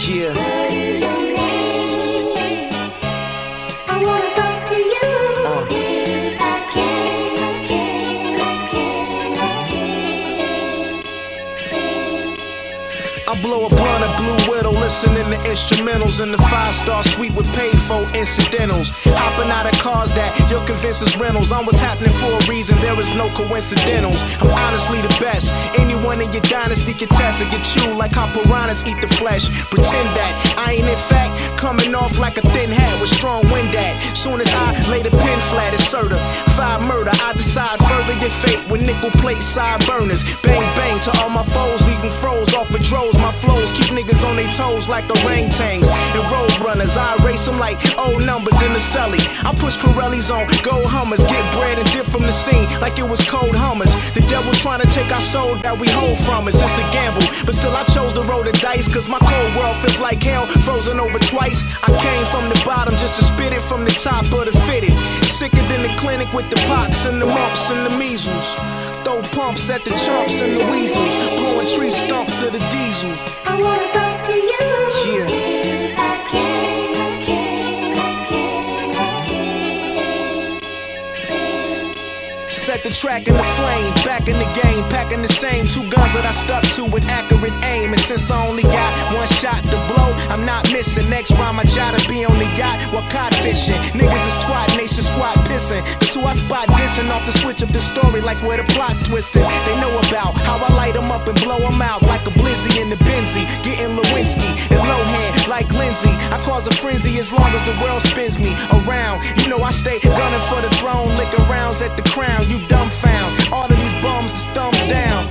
Yeah. What is your name? I wanna talk to you. If I can. I blow a blunt of Blue Widow, listening to instrumentals in the 5-star suite with paid for incidentals. Hopping out of cars that you're convinced is rentals. I'm what's happening for a reason, there is no coincidentals. I'm honestly the best. Anyone in your dynasty can test and get chewed like how piranhas eat the flesh. Pretend that I ain't in fact coming off like a thin hat with strong wind at. Soon as I lay the pin flat, it's certified murder. I decide further your fate with nickel plate side burners. Bang bang to all my foes, leaving froze off with droves. My flows keep niggas on their toes like orangutans and road runners. I erase them like old numbers in the celly. I push Pirellis on gold Hummers, get bread and dip from the scene like it was cold Hummers. The devil trying to take our soul that we hold from us. It's a gamble, but still I chose to roll the dice, cause my cold world feels like hell, frozen over twice. I came from the bottom just to spit it from the top of the fitted. Sicker than the clinic with the pox and the mumps and the measles. Throw pumps at the chumps and the weasels, blowing tree stumps of the diesel. I wanna talk to you. Yeah. If I can. Set the track in the flame, back in the game, packing the same 2 guns that I stuck to with accurate aim. And since I only got 1 shot to blow, I'm not missing. Next rhyme I try to be on the yacht while cod fishing. Niggas is twat, nation squad pissing. That's who I spot dissing off the switch of the story like where the plot's twisted. They know about how I light them up and blow them out like a blizzy in the Benzie. Getting Lewinsky and Lohan like Lindsay. I cause a frenzy as long as the world spins me around. You know I stay gunning for the throne, licking rounds at the crown. You dumbfound, all of these bums is thumbs down.